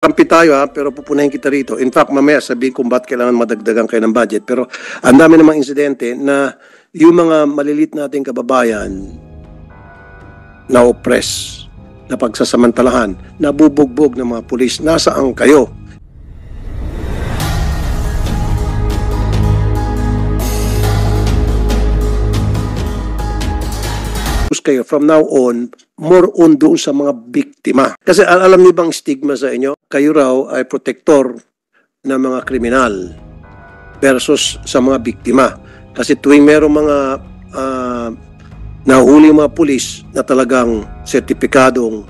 Kampi tayo pero pupunahin kita rito. In fact, mamaya sabihin kung ba't kailangan madagdagan kayo ng budget. Pero ang dami namang insidente na yung mga malilit nating kababayan na oppress, na pagsasamantalahan, nabubugbog ng mga pulis. Nasaan kayo? Kayo from now on, more on doon sa mga biktima. Kasi alam niyo bang stigma sa inyo? Kayo raw ay protektor ng mga kriminal versus sa mga biktima. Kasi tuwing merong mga nahuli mga pulis na talagang sertipikadong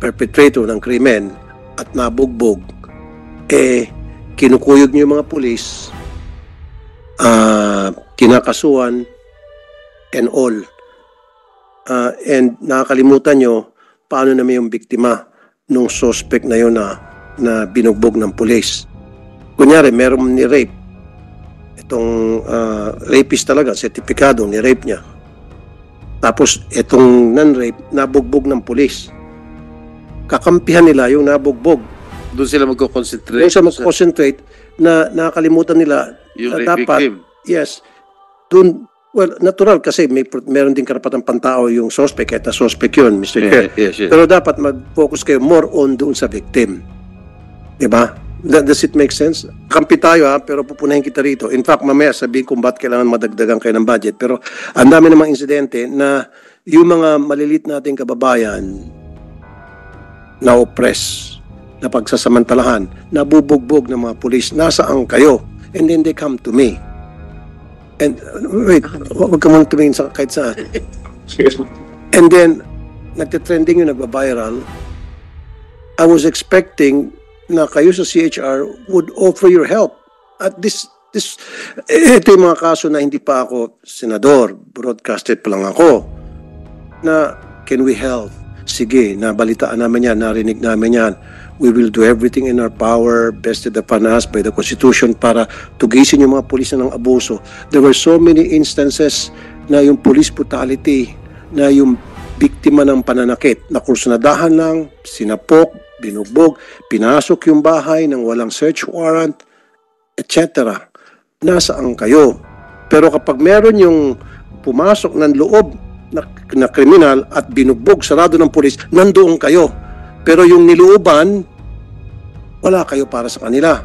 perpetrator ng krimen at nabugbog, kinukuyog niyo yung mga pulis, kinakasuhan, and all. And nakakalimutan nyo paano naman yung biktima nung suspect na yun na binugbog ng pulis. Kunyari, meron ni-rape. Itong rapist talaga, sertipikado, ni-rape niya. Tapos, itong non-rape, nabugbog ng pulis. Kakampihan nila yung nabugbog. Doon sila magko-concentrate. Doon sila magko-concentrate na nakakalimutan nila yung na dapat, victim. yes, doon. Well, natural kasi meron din karapatang pantao yung suspect, kahit na suspect yun, Mr. Chair. Yes. Pero dapat mag-focus kayo more on doon sa victim. Diba? Does it make sense? Kampi tayo pero pupunahin kita rito. In fact, mamaya sabihin kung ba't kailangan madagdagan kayo ng budget. Pero ang dami namang insidente na yung mga malilit nating kababayan na oppress, na pagsasamantalahan, nabubugbog ng mga pulis. Nasaan kayo? And then they come to me. And wait, huwag ka muna tumingin sa kahit saan. And then, nagtitrending yung nagba-viral. I was expecting na kayo sa CHR would offer your help. At ito yung mga kaso na hindi pa ako senador, broadcasted pa lang ako, na can we help? Sige, nabalitaan namin yan, narinig namin yan. We will do everything in our power, vested upon us by the Constitution para tugisin yung mga pulis na ng abuso. There were so many instances na yung police brutality, na yung biktima ng pananakit, na kursunadahan lang, sinapok, binugbog, pinasok yung bahay ng walang search warrant, etc. Nasaan kayo? Pero kapag meron yung pumasok ng loob na kriminal at binugbog, sarado ng pulis, nandoon kayo. Pero yung nilooban, wala kayo para sa kanila.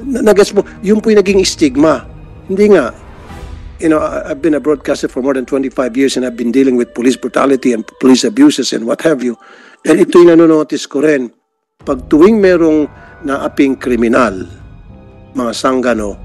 Nagets mo, yun po yung naging stigma. Hindi nga. You know, I've been a broadcaster for more than 25 years and I've been dealing with police brutality and police abuses and what have you. And ito yung nanonotice ko rin. Pag tuwing merong naaping kriminal, mga sanggano,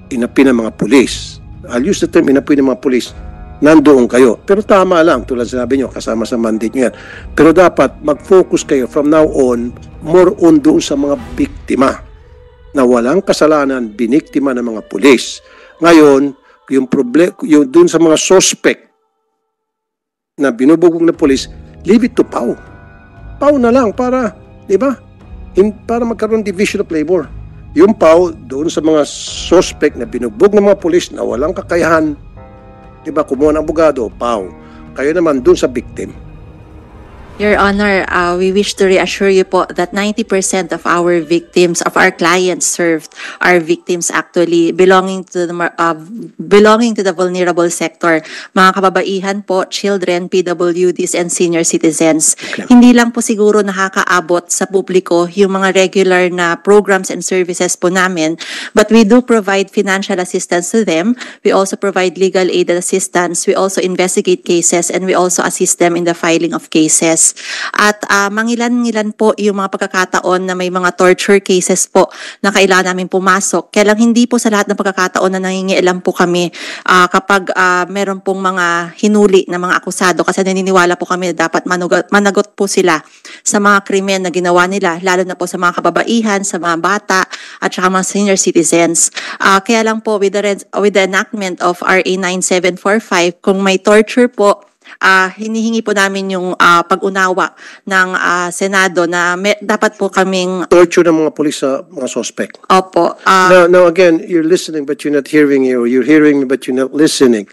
inapi ng mga pulis. I'll use the term inapi ng mga pulis. Nandoon kayo. Pero tama lang, tulad sinabi nyo, kasama sa mandate nyo yan. Pero dapat mag-focus kayo from now on, more on doon sa mga biktima na walang kasalanan, biniktima ng mga pulis. Ngayon, yung doon sa mga suspect na binubugbog na pulis, leave it to PAW. PAW na lang para, di ba? Para magkaroon division of labor. Yung PAW, doon sa mga suspect na binugbog ng mga pulis na walang kakayahan, diba, kumuha ng abogado, PAW. Kayo naman dun sa victim. Your Honor, we wish to reassure you po that 90% of our victims, of our clients served, are victims actually belonging to the vulnerable sector. Mga kababaihan po, children, PWDs, and senior citizens. Okay. Hindi lang po siguro nakakaabot sa publiko yung mga regular na programs and services po namin, but we do provide financial assistance to them. We also provide legal aid assistance. We also investigate cases, and we also assist them in the filing of cases. At mangilan-ngilan po yung mga pagkakataon na may mga torture cases po na kailangan namin pumasok. Kaya lang hindi po sa lahat ng pagkakataon na nangingialam po kami kapag meron pong mga hinuli na mga akusado, kasi naniniwala po kami na dapat managot po sila sa mga krimen na ginawa nila, lalo na po sa mga kababaihan, sa mga bata, at saka mga senior citizens. Kaya lang po with the enactment of RA 9745, kung may torture po, hinihingi po namin yung pag-unawa ng Senado na dapat po kaming torture ng mga pulis sa mga suspect. Opo. Now again, you're listening but you're not hearing me, or you're hearing me but you're not listening.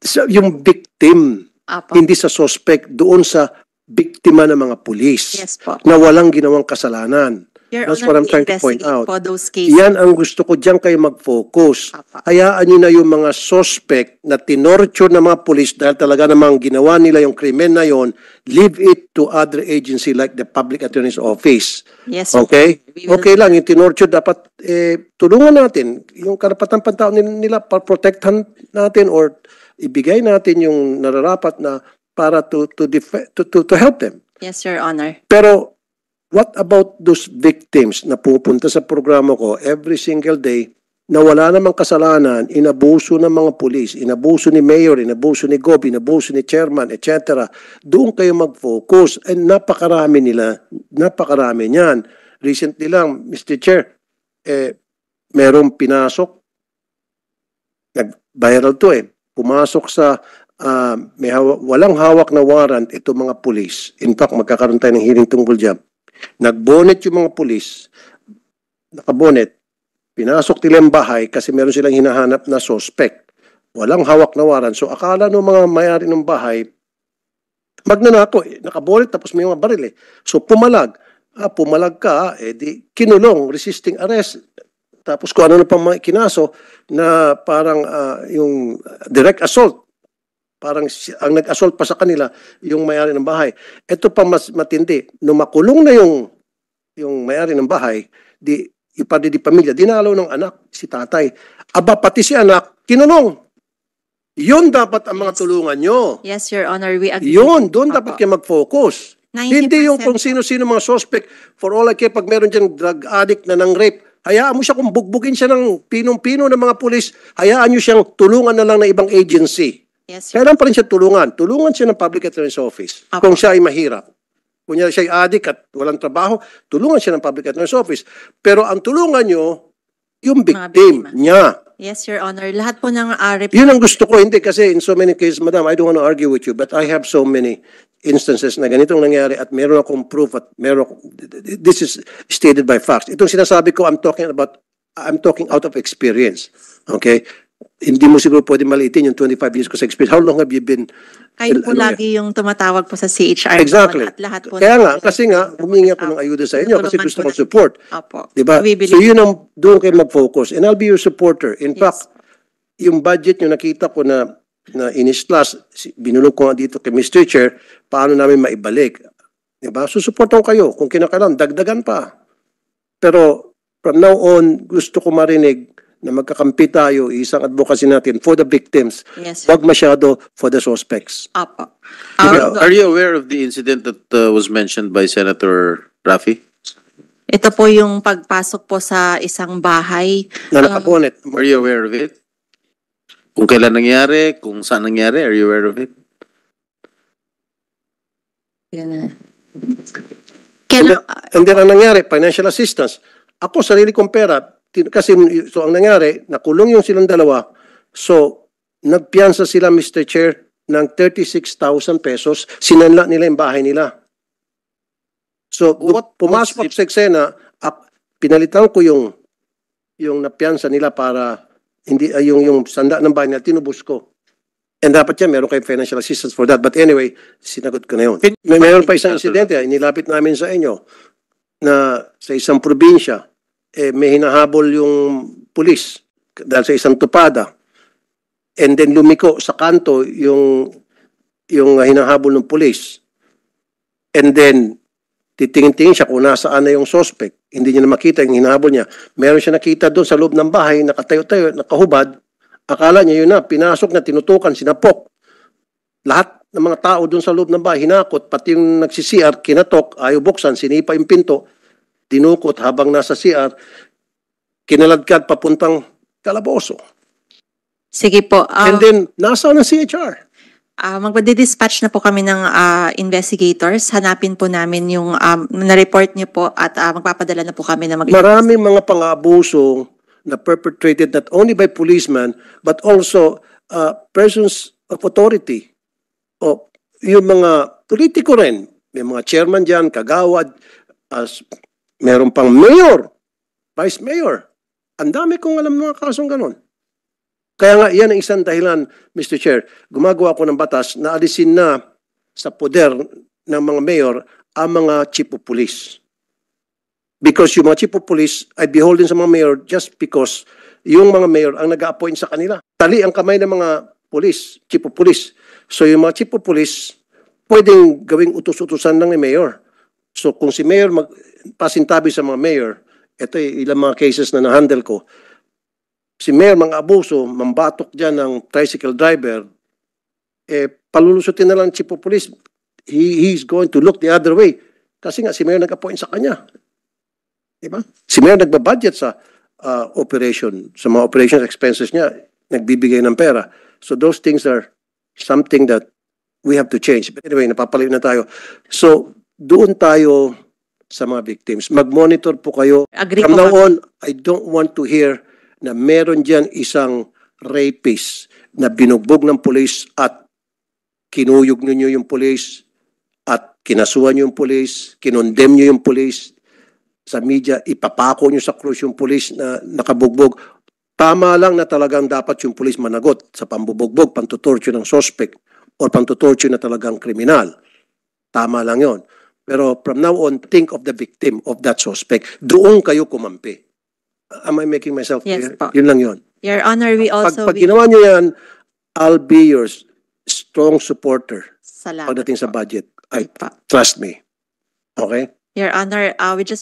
So, yung victim, Opo. hindi sa suspect, doon sa biktima ng mga pulis Yes po. na walang ginawang kasalanan. Your That's Honor, what I'm we trying to point investigate out. po those cases. Yan ang gusto ko, diyan kayo mag-focus. Apa. Hayaan nyo na yung mga suspect na tinorture ng mga pulis dahil talaga namang ginawa nila yung krimen na yon, leave it to other agency like the Public Attorney's Office. Yes, Okay? we will- Okay lang, yung tinorture dapat tulungan natin. Yung karapatan pantao nila, protektahan natin or ibigay natin yung nararapat na para to help them. Yes, Your Honor. Pero what about those victims na pupunta sa programa ko every single day na wala namang kasalanan, inabuso ng mga pulis, inabuso ni mayor, inabuso ni gob, inabuso ni chairman, etc. Doon kayo mag-focus. And napakarami niyan. Recently lang, Mr. Chair, merong pinasok, nag-viral to pumasok sa walang hawak na warrant itong mga pulis. In fact, magkakaroon tayo ng hearing tungkol dyan. Nagbonet yung mga pulis, nakabonet, pinasok nila yung bahay kasi meron silang hinahanap na suspect. Walang hawak na warrant. So akala ng mga may-ari ng bahay, magnanako, nakabonet tapos may mga baril So pumalag. Pumalag ka, di kinulong, resisting arrest. Tapos kung ano na pang kinaso na parang yung direct assault. Parang ang nag-assault pa sa kanila yung may-ari ng bahay. Ito pa mas matindi. Nung makulong na yung may-ari ng bahay, di pamilya, dinalaw ng anak, si tatay. Aba, pati si anak, kinulong. Yun dapat ang mga tulungan nyo. Yes, Your Honor, we agree. Yun, doon dapat kayo mag-focus. 90%. Hindi yung kung sino-sino mga suspect. For all I care, pag meron dyan drug addict na ng rape, hayaan mo siya kung bugbugin siya ng pinong-pino ng mga pulis, hayaan nyo siyang tulungan na lang ng ibang agency. Yes, sir. Kailan pa rin siya tulungan? Tulungan siya ng Public Attorney's Office. Apo. Kung siya ay mahirap. Kung siya ay addict at walang trabaho, tulungan siya ng Public Attorney's Office. Pero ang tulungan nyo, yung victim biktima. niya. Yes, Your Honor. Lahat po ng Yun ang gusto ko. Hindi kasi in so many cases, Madam, I don't want to argue with you, but I have so many instances na ganitong nangyari at meron akong proof at this is stated by facts. Itong sinasabi ko, I'm talking out of experience. Okay? Hindi mo siguro pwede maliitin yung 25 years ko sa experience. How long have you been? Kayo po lagi yung tumatawag po sa CHR. Exactly. At lahat po. Kaya nga, kasi nga, humingi ako ng ayuda sa inyo kasi gusto kong support. Opo. Diba? We So believe. yun ang, doon kayo mag-focus. And I'll be your supporter. In Yes. fact, yung budget nyo nakita ko na in-slash, binulog ko nga dito kay Mr. Chair, paano namin maibalik. Diba? Susuportan ko kayo. Kung kinakailangan, dagdagan pa. Pero from now on, gusto ko marinig na magkakampi tayo, isang advocacy natin for the victims. Yes, sir. Wag masyado for the suspects. Opo. Are you aware of the incident that was mentioned by Senator Raffy? Ito po yung pagpasok po sa isang bahay. Na nakabonet. Are you aware of it? Kung kailan nangyari, kung saan nangyari, are you aware of it? And then ang nangyari, financial assistance. Ako, sarili kong pera, kasi so ang nangyari, nakulong yung silang dalawa, so nagpiyansa sila, Mr. Chair, ng 36,000 pesos, sinanla nila yung bahay nila. So, pumasok ako sa eksena, pinalitan ko yung napiyansa nila para hindi yung sanda ng bahay nila, tinubos ko. And dapat yan, meron kayong financial assistance for that. But anyway, sinagot ko na yun. Meron pa isang insidente, inilapit namin sa inyo na sa isang probinsya, may hinahabol yung pulis dahil sa isang tupada. And then lumiko sa kanto yung hinahabol ng pulis. And then titingin-tingin siya kung nasaan na yung suspect. Hindi niya na makita yung hinahabol niya. Meron siya nakita doon sa loob ng bahay, nakatayo-tayo, nakahubad. Akala niya yun na, pinasok na, tinutukan, sinapok. Lahat ng mga tao doon sa loob ng bahay, hinakot, pati yung nagsi-CR, kinatok, ayaw buksan, sinipa yung pinto, dinukot habang nasa CR, kinaladkad papuntang kalaboso. Sige po. And then, nasaan ang CHR? Magpadi-dispatch na po kami ng investigators. Hanapin po namin yung na-report niyo po at magpapadala na po kami na Maraming mga pang-aabuso na perpetrated not only by policemen but also persons of authority. O yung mga politiko rin. May mga chairman dyan, kagawad, meron pang mayor, vice mayor. Ang dami kong alam mga kasong ganon. Kaya nga, yan ang isang dahilan, Mr. Chair. Gumagawa ako ng batas na alisin na sa poder ng mga mayor ang mga chief of police. Because yung mga chief of police ay beholden sa mga mayor just because yung mga mayor ang nag-a-appoint sa kanila. Tali ang kamay ng mga police, chief of police. So yung mga chief of police, pwedeng gawing utos-utusan ng ni mayor. So kung si mayor magpasintabi sa mga mayor, ito ilang mga cases na na-handle ko, si mayor mga abuso, mambatok dyan ng tricycle driver, palulusutin na lang chief of police, he's going to look the other way. Kasi nga si mayor nag-appoint sa kanya. Diba? Si mayor nagbabudget sa operation, sa mga operations expenses niya, nagbibigay ng pera. So those things are something that we have to change. But anyway, napapaliw na tayo. So doon tayo sa mga victims. Mag-monitor po kayo. Agree From po, now ma'am. on, I don't want to hear na meron dyan isang rapist na binugbog ng police at kinuyog ninyo yung police at kinasuhan nyo yung police, kinondemn nyo yung police sa media, ipapako nyo sa krus yung police na nakabugbog. Tama lang na talagang dapat yung police managot sa pambubugbog, pantutorture ng suspect or pantutorture na talagang kriminal. Tama lang yon. Pero from now on, think of the victim of that suspect. Doon kayo kumampi. Am I making myself Yes clear? po. Yun lang yun. Your Honor, we also... Pag ginawa nyo yan, I'll be your strong supporter Salamat pagdating sa po. budget. Pa. Trust me. Okay? Your Honor, we just